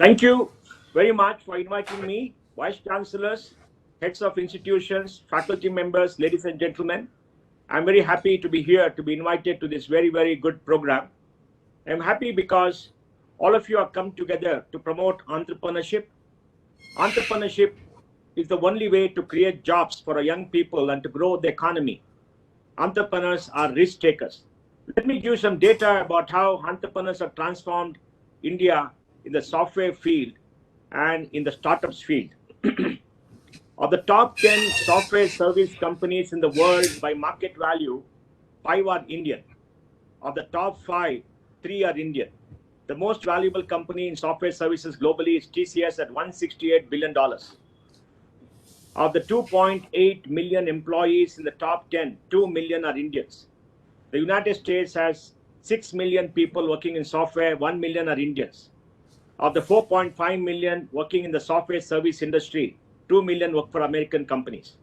Thank you very much for inviting me, Vice Chancellors, heads of institutions, faculty members, ladies and gentlemen. I'm very happy to be here to be invited to this very good program. I'm happy because all of you have come together to promote entrepreneurship. Entrepreneurship is the only way to create jobs for our young people and to grow the economy. Entrepreneurs are risk takers. Let me give some data about how entrepreneurs have transformed India in the software field and in the startups field. Of the top 10 software service companies in the world by market value, 5 are Indian. Of the top 5, 3 are Indian. The most valuable company in software services globally is TCS at $168 billion. Of the 2.8 million employees in the top 10, 2 million are Indians. The United States has 6 million people working in software, 1 million are Indians. Of the 4.5 million working in the software service industry, 2 million work for American companies.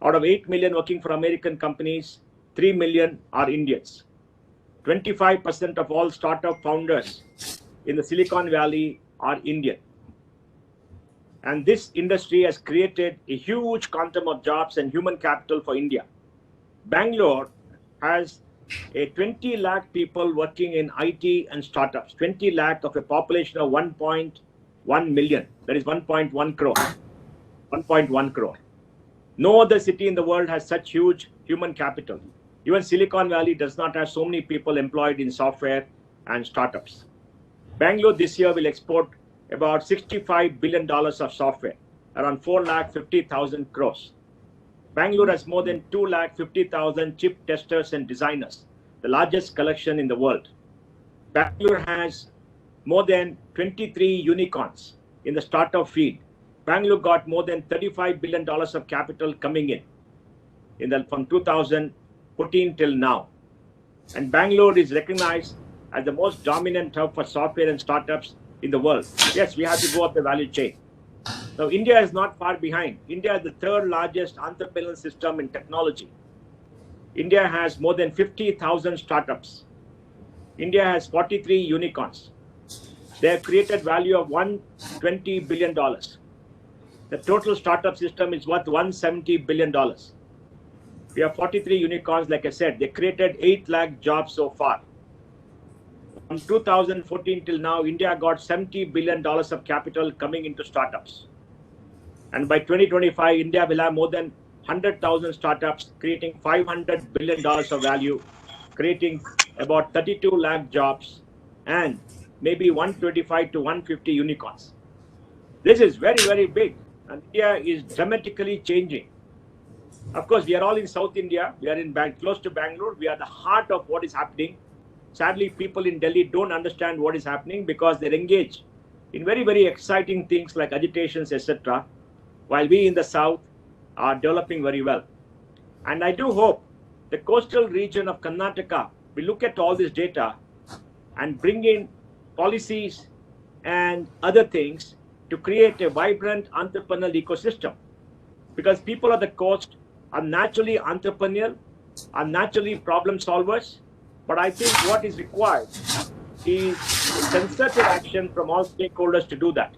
Out of 8 million working for American companies, 3 million are Indians. 25% of all startup founders in the Silicon Valley are Indian. And this industry has created a huge quantum of jobs and human capital for India. Bangalore has a 20 lakh people working in IT and startups, 20 lakh of a population of 1.1 million. That is 1.1 crore. 1.1 crore. No other city in the world has such huge human capital. Even Silicon Valley does not have so many people employed in software and startups. Bangalore this year will export about $65 billion of software, around 4,50,000 crores. Bangalore has more than 2,50,000 chip testers and designers, the largest collection in the world. Bangalore has more than 23 unicorns in the startup field. Bangalore got more than $35 billion of capital coming in from 2014 till now. And Bangalore is recognized as the most dominant hub for software and startups in the world. Yes, we have to go up the value chain. Now, India is not far behind. India is the third largest entrepreneurial system in technology. India has more than 50,000 startups. India has 43 unicorns. They have created value of $120 billion. The total startup system is worth $170 billion. We have 43 unicorns, like I said. They created 8 lakh jobs so far. From 2014 till now, India got $70 billion of capital coming into startups. And by 2025, India will have more than 100,000 startups, creating $500 billion of value, creating about 32 lakh jobs, and maybe 125 to 150 unicorns. This is very big, and India is dramatically changing. Of course, we are all in South India. We are in close to Bangalore. We are the heart of what is happening. Sadly, people in Delhi don't understand what is happening because they're engaged in very exciting things like agitations, etc., while we in the South are developing very well. And I do hope the coastal region of Karnataka will look at all this data and bring in policies and other things to create a vibrant entrepreneurial ecosystem. Because people of the coast are naturally entrepreneurial, are naturally problem solvers. But I think what is required is concerted action from all stakeholders to do that.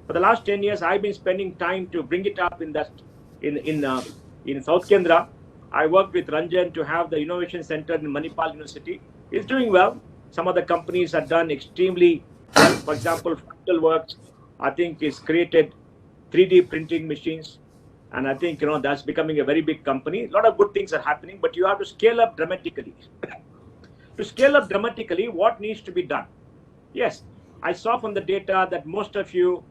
For the last 10 years, I've been spending time to bring it up in South Kendra. I worked with Ranjan to have the innovation center in Manipal University. It's doing well. Some of the companies have done extremely well. For example, Fractal Works, I think, is created 3D printing machines. And I think, that's becoming a very big company. A lot of good things are happening, but you have to scale up dramatically. To scale up dramatically, what needs to be done? Yes, I saw from the data that most of you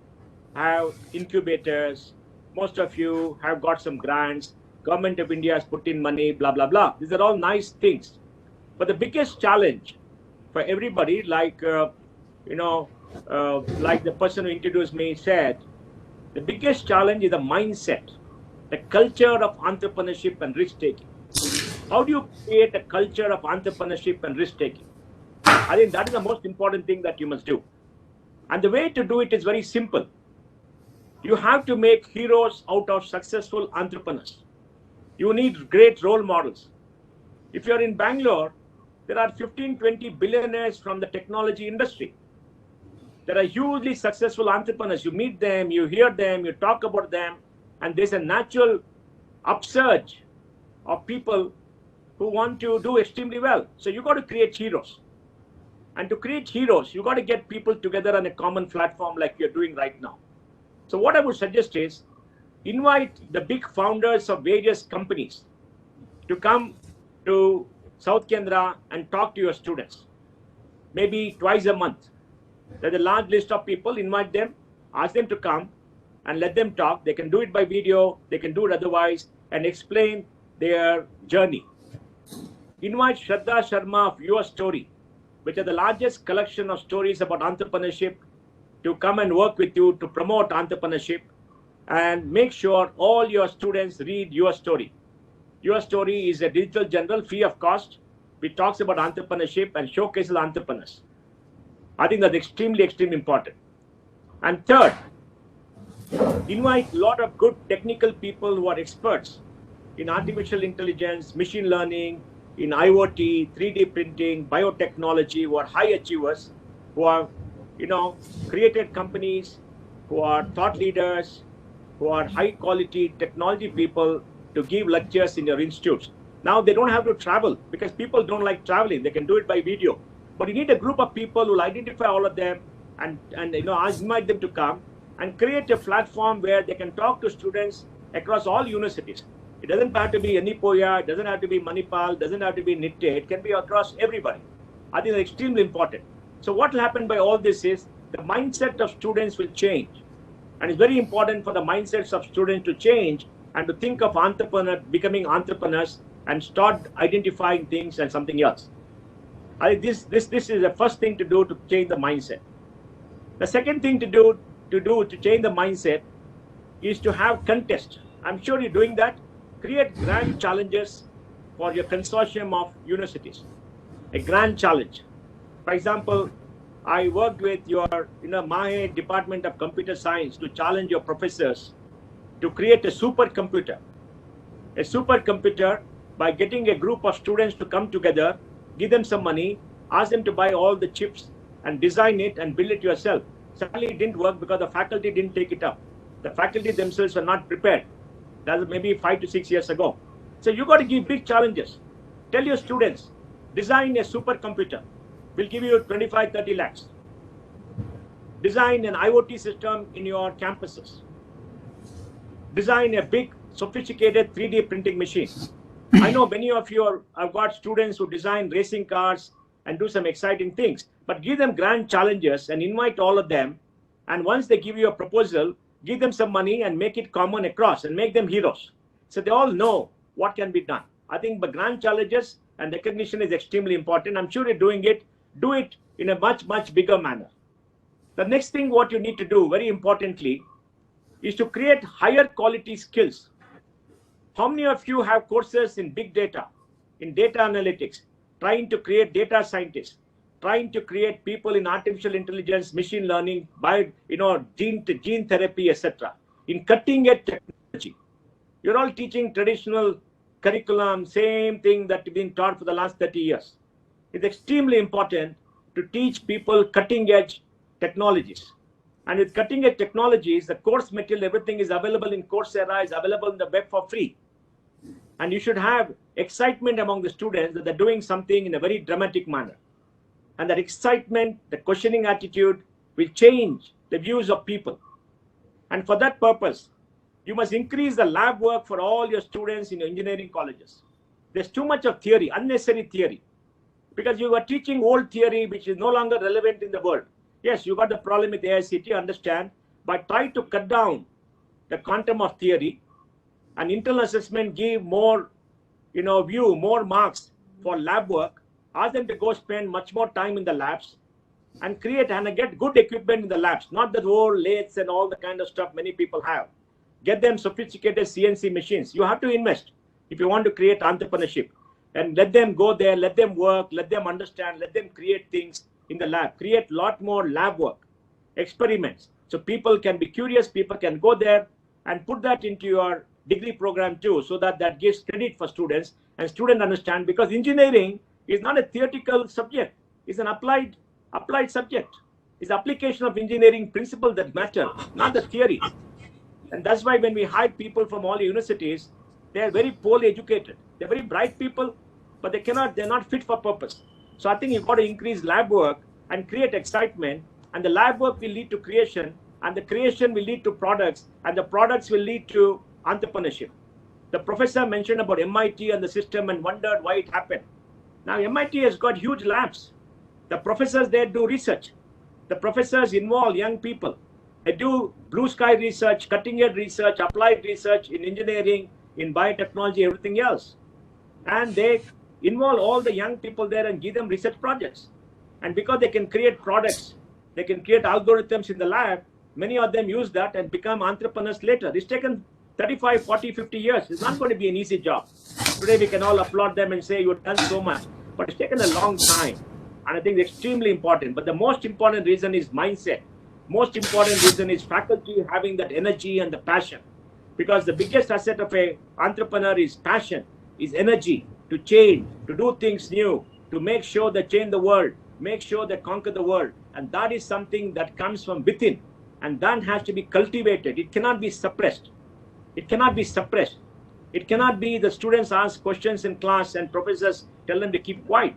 have incubators, most of you have got some grants, Government of India has put in money, blah, blah, blah. These are all nice things. But the biggest challenge for everybody, like the person who introduced me said, the biggest challenge is the mindset, the culture of entrepreneurship and risk-taking. How do you create a culture of entrepreneurship and risk-taking? I think that is the most important thing that you must do. And the way to do it is very simple. You have to make heroes out of successful entrepreneurs. You need great role models. If you're in Bangalore, there are 15, 20 billionaires from the technology industry. There are hugely successful entrepreneurs. You meet them, you hear them, you talk about them, and there's a natural upsurge of people who want to do extremely well. So you got to create heroes. And to create heroes, you got to get people together on a common platform like you're doing right now. So what I would suggest is invite the big founders of various companies to come to South Kendra and talk to your students, maybe twice a month. There's a large list of people, invite them, ask them to come and let them talk. They can do it by video, they can do it otherwise, and explain their journey. Invite Shraddha Sharma of Your Story, which are the largest collection of stories about entrepreneurship, to come and work with you to promote entrepreneurship, and make sure all your students read Your Story. Your Story is a digital journal free of cost, which talks about entrepreneurship and showcases entrepreneurs. I think that's extremely, extremely important. And third, invite a lot of good technical people who are experts in artificial intelligence, machine learning, in IoT, 3D printing, biotechnology, who are high achievers, who have, created companies, who are thought leaders, who are high quality technology people to give lectures in your institutes. Now they don't have to travel because people don't like traveling. They can do it by video. But you need a group of people who will identify all of them and invite them to come and create a platform where they can talk to students across all universities. It doesn't have to be Anipoya, it doesn't have to be Manipal, it doesn't have to be Nitte, it can be across everybody. I think it's extremely important. So what will happen by all this is the mindset of students will change. And it's very important for the mindsets of students to change and to think of becoming entrepreneurs and start identifying things and something else. I think this is the first thing to do to change the mindset. The second thing to do to change the mindset is to have contest. I'm sure you're doing that. Create grand challenges for your consortium of universities. A grand challenge. For example, I worked with your Mahe Department of Computer Science to challenge your professors to create a supercomputer. A supercomputer by getting a group of students to come together, give them some money, ask them to buy all the chips and design it and build it yourself. Sadly, it didn't work because the faculty didn't take it up. The faculty themselves were not prepared. That was maybe 5 to 6 years ago. So you got to give big challenges. Tell your students, design a supercomputer. We'll give you 25, 30 lakhs. Design an IoT system in your campuses. Design a big, sophisticated 3D printing machine. I know many of you have got students who design racing cars and do some exciting things, but give them grand challenges and invite all of them. And once they give you a proposal, give them some money and make it common across and make them heroes. So they all know what can be done. I think the grand challenges and recognition is extremely important. I'm sure you're doing it. Do it in a much, much bigger manner. The next thing what you need to do, very importantly, is to create higher quality skills. How many of you have courses in big data, in data analytics, trying to create data scientists, trying to create people in artificial intelligence, machine learning, gene therapy, etc. in cutting edge technology? You're all teaching traditional curriculum, same thing that you've been taught for the last 30 years. It's extremely important to teach people cutting edge technologies. And with cutting edge technologies, the course material, everything is available in Coursera, is available in the web for free. And you should have excitement among the students that they're doing something in a very dramatic manner. And that excitement, the questioning attitude will change the views of people. And for that purpose, you must increase the lab work for all your students in your engineering colleges. There's too much of theory, unnecessary theory, because you are teaching old theory which is no longer relevant in the world. Yes, you got the problem with AICT, understand, but try to cut down the quantum of theory, and internal assessment give more, more marks for lab work. Ask them to go spend much more time in the labs and create and get good equipment in the labs, not the old lathes and all the kind of stuff many people have. Get them sophisticated CNC machines. You have to invest if you want to create entrepreneurship, and let them go there, let them work, let them understand, let them create things in the lab. Create a lot more lab work, experiments, so people can be curious, people can go there and put that into your degree program too, so that gives credit for students and students understand, because engineering is not a theoretical subject, it's an applied subject. It's application of engineering principles that matter, not the theories. And that's why when we hire people from all universities, they're very poorly educated. They're very bright people, but they're not fit for purpose. So I think you've got to increase lab work and create excitement, and the lab work will lead to creation, and the creation will lead to products, and the products will lead to entrepreneurship. The professor mentioned about MIT and the system and wondered why it happened. Now MIT has got huge labs. The professors there do research. The professors involve young people. They do blue sky research, cutting edge research, applied research in engineering, in biotechnology, everything else. And they involve all the young people there and give them research projects. And because they can create products, they can create algorithms in the lab, many of them use that and become entrepreneurs later. It's taken 35, 40, 50 years. It's not going to be an easy job. Today we can all applaud them and say you've done so much, but it's taken a long time. And I think it's extremely important. But the most important reason is mindset. Most important reason is faculty having that energy and the passion. Because the biggest asset of an entrepreneur is passion, is energy to change, to do things new, to make sure they change the world, make sure they conquer the world. And that is something that comes from within. And that has to be cultivated. It cannot be suppressed. It cannot be suppressed. It cannot be the students ask questions in class and professors tell them to keep quiet.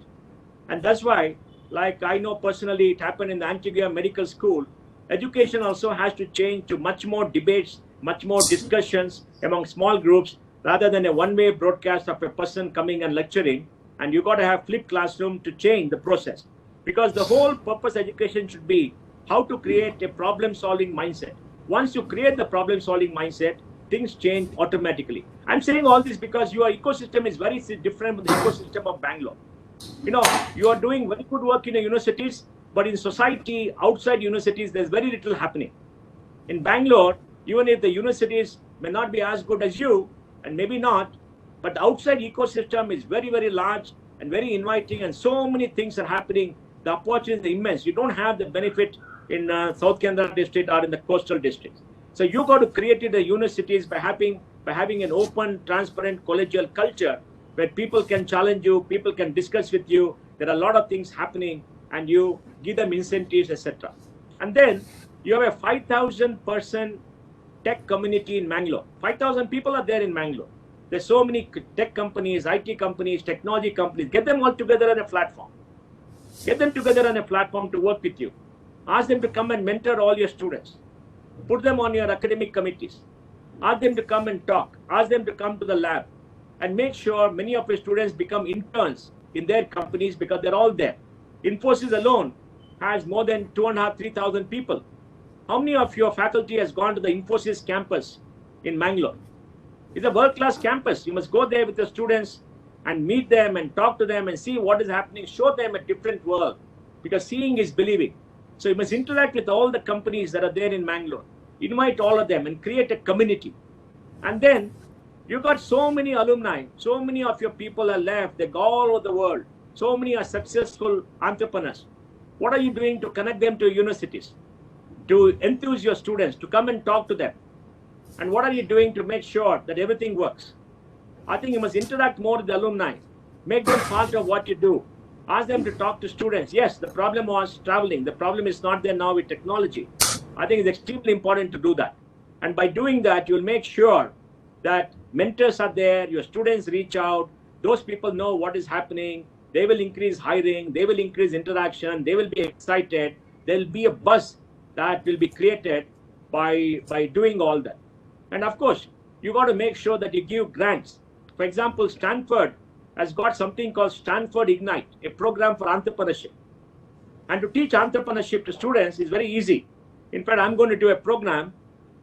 And that's why, like I know personally, it happened in the Antigua Medical School. Education also has to change to much more debates, much more discussions among small groups, rather than a one-way broadcast of a person coming and lecturing. And you got to have flipped classroom to change the process. Because the whole purpose education should be how to create a problem-solving mindset. Once you create the problem-solving mindset, things change automatically. I'm saying all this because your ecosystem is very different from the ecosystem of Bangalore. You know, you are doing very good work in the universities, but in society, outside universities, there's very little happening. In Bangalore, even if the universities may not be as good as you, and maybe not, but the outside ecosystem is very, very large and very inviting, and so many things are happening. The opportunity is immense. You don't have the benefit in South Canara district or in the coastal districts. So you got to create it the universities by having an open, transparent, collegial culture where people can challenge you, people can discuss with you. There are a lot of things happening, and you give them incentives, etc. And then you have a 5,000-person tech community in Mangalore. 5,000 people are there in Mangalore. There's so many tech companies, IT companies, technology companies. Get them all together on a platform. Get them together on a platform to work with you. Ask them to come and mentor all your students. Put them on your academic committees. Ask them to come and talk. Ask them to come to the lab. And make sure many of your students become interns in their companies because they're all there. Infosys alone has more than 2,500, 3,000 people. How many of your faculty has gone to the Infosys campus in Mangalore? It's a world-class campus. You must go there with the students and meet them and talk to them and see what is happening. Show them a different world because seeing is believing. So you must interact with all the companies that are there in Mangalore. Invite all of them and create a community. And then you got so many alumni, so many of your people are left, they go all over the world. So many are successful entrepreneurs. What are you doing to connect them to universities, to enthuse your students, to come and talk to them? And what are you doing to make sure that everything works? I think you must interact more with the alumni, make them part of what you do. Ask them to talk to students. Yes, the problem was traveling. The problem is not there now with technology. I think it's extremely important to do that. And by doing that, you'll make sure that mentors are there, your students reach out, those people know what is happening, they will increase hiring, they will increase interaction, they will be excited, there will be a buzz that will be created by doing all that. And of course, you got to make sure that you give grants. For example, Stanford has got something called Stanford Ignite, a program for entrepreneurship. And to teach entrepreneurship to students is very easy. In fact, I'm going to do a program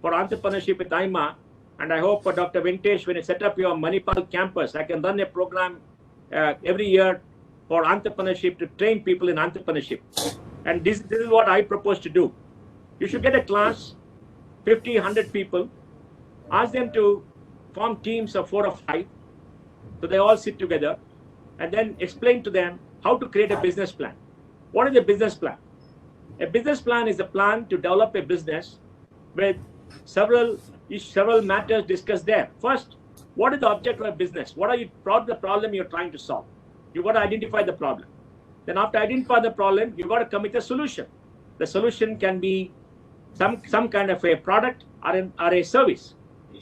for entrepreneurship with IMA, and I hope for Dr. Venkatesh, when you set up your Manipal campus, I can run a program every year for entrepreneurship to train people in entrepreneurship. And this is what I propose to do. You should get a class, 50, 100 people, ask them to form teams of 4 or 5, so they all sit together, and then explain to them how to create a business plan. What is a business plan? A business plan is a plan to develop a business with several matters discussed there. First, what is the object of a business? What is the problem you're trying to solve? You got to identify the problem. Then after identify the problem, you got to come with a solution. The solution can be some kind of a product or a service.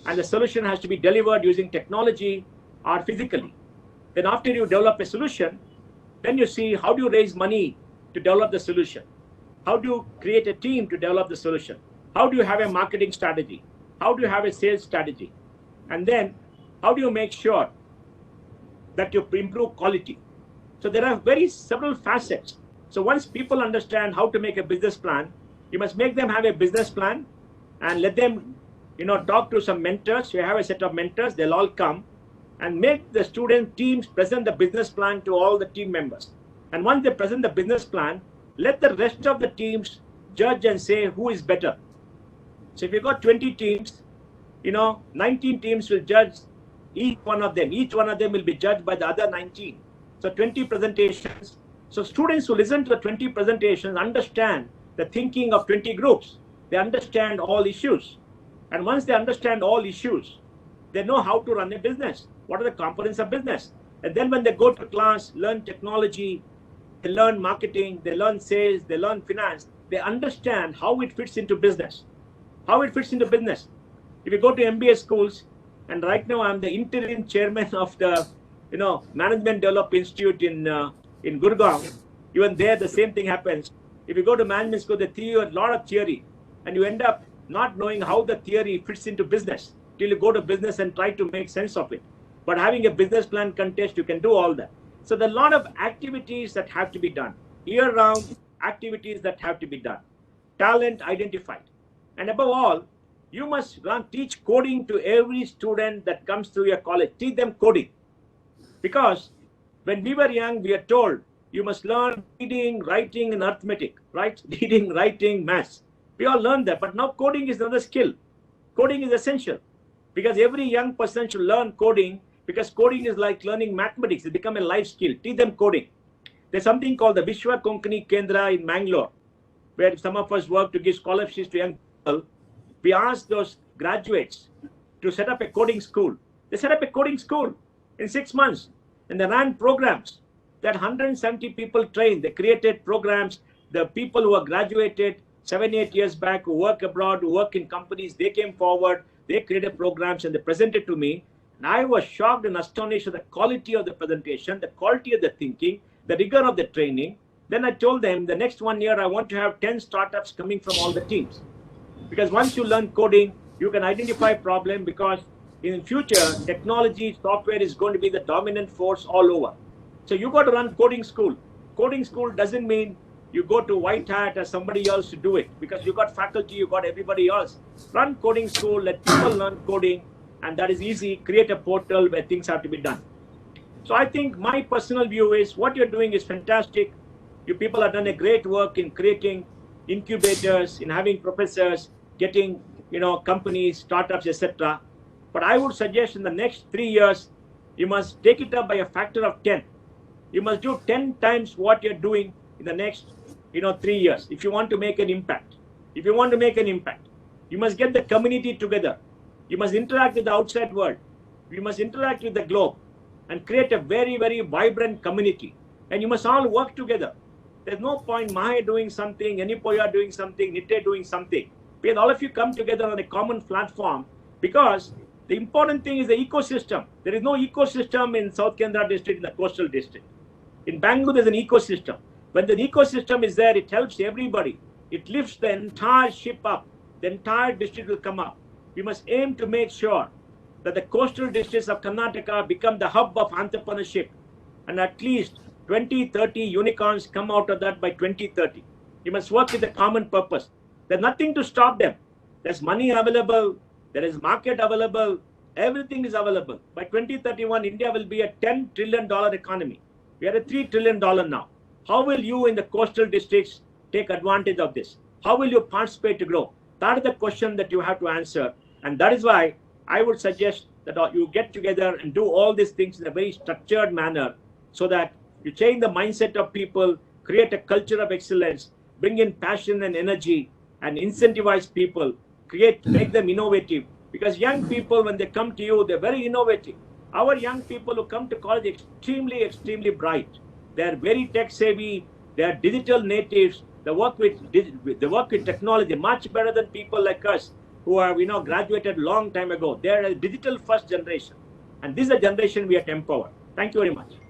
And the solution has to be delivered using technology or physically. Then after you develop a solution, then you see how do you raise money to develop the solution? How do you create a team to develop the solution? How do you have a marketing strategy? How do you have a sales strategy? And then how do you make sure that you improve quality? So there are several facets. So once people understand how to make a business plan, you must make them have a business plan and let them, talk to some mentors. You have a set of mentors, they'll all come and make the student teams present the business plan to all the team members. And once they present the business plan, let the rest of the teams judge and say who is better. So if you've got 20 teams, 19 teams will judge each one of them. Each one of them will be judged by the other 19. So 20 presentations. So students who listen to the 20 presentations understand the thinking of 20 groups. They understand all issues. And once they understand all issues, they know how to run a business. What are the components of business? And then when they go to class, learn technology, they learn marketing, they learn sales, they learn finance, they understand how it fits into business. How it fits into business. If you go to MBA schools, and right now I'm the interim chairman of the Management Development Institute in Gurgaon. Even there the same thing happens. If you go to management school, they teach you a lot of theory and you end up not knowing how the theory fits into business till you go to business and try to make sense of it. But having a business plan contest, you can do all that. So there are a lot of activities that have to be done, year-round activities that have to be done, talent identified. And above all, you must teach coding to every student that comes through your college. Teach them coding. Because when we were young, we are told you must learn reading, writing, and arithmetic, right? Reading, writing, maths. We all learned that, but now coding is another skill. Coding is essential because every young person should learn coding because coding is like learning mathematics. It's become a life skill. Teach them coding. There's something called the Vishwa Konkani Kendra in Mangalore, where some of us work to give scholarships to young people. We asked those graduates to set up a coding school. They set up a coding school in 6 months and they ran programs. That 170 people trained. They created programs. The people who are graduated 7-8 years back, who work abroad, who work in companies, they came forward, they created programs and they presented to me. And I was shocked and astonished at the quality of the presentation, the quality of the thinking, the rigor of the training. Then I told them the next 1 year, I want to have 10 startups coming from all the teams. Because once you learn coding, you can identify problem because in future, technology, software is going to be the dominant force all over. So you got to run coding school. Coding school doesn't mean you go to white hat or somebody else to do it because you got faculty, you got everybody else. Run coding school, let people learn coding, and that is easy. Create a portal where things have to be done. So I think my personal view is what you're doing is fantastic. You people have done a great work in creating incubators, in having professors, getting companies, startups, etc. But I would suggest in the next 3 years, you must take it up by a factor of 10. You must do 10 times what you're doing in the next 3 years if you want to make an impact. If you want to make an impact, you must get the community together. You must interact with the outside world. You must interact with the globe and create a very, very vibrant community. And you must all work together. There's no point Mahe doing something, Anipoya doing something, Nitte doing something. Because all of you come together on a common platform because the important thing is the ecosystem. There is no ecosystem in South Kendra district, in the coastal district. In Bangalore, there's an ecosystem. When the ecosystem is there, it helps everybody. It lifts the entire ship up. The entire district will come up. We must aim to make sure that the coastal districts of Karnataka become the hub of entrepreneurship. And at least 20, 30 unicorns come out of that by 2030. You must work with a common purpose. There's nothing to stop them. There's money available. There is market available. Everything is available. By 2031, India will be a $10 trillion economy. We are a $3 trillion now. How will you in the coastal districts take advantage of this? How will you participate to grow? That is the question that you have to answer. And that is why I would suggest that you get together and do all these things in a very structured manner so that you change the mindset of people, create a culture of excellence, bring in passion and energy, and incentivize people, make them innovative. Because young people, when they come to you, they're very innovative. Our young people who come to college extremely, extremely bright. They're very tech savvy. They're digital natives. They work with technology much better than people like us who have graduated long time ago. They're a digital first generation, and this is a generation we have to empower. Thank you very much.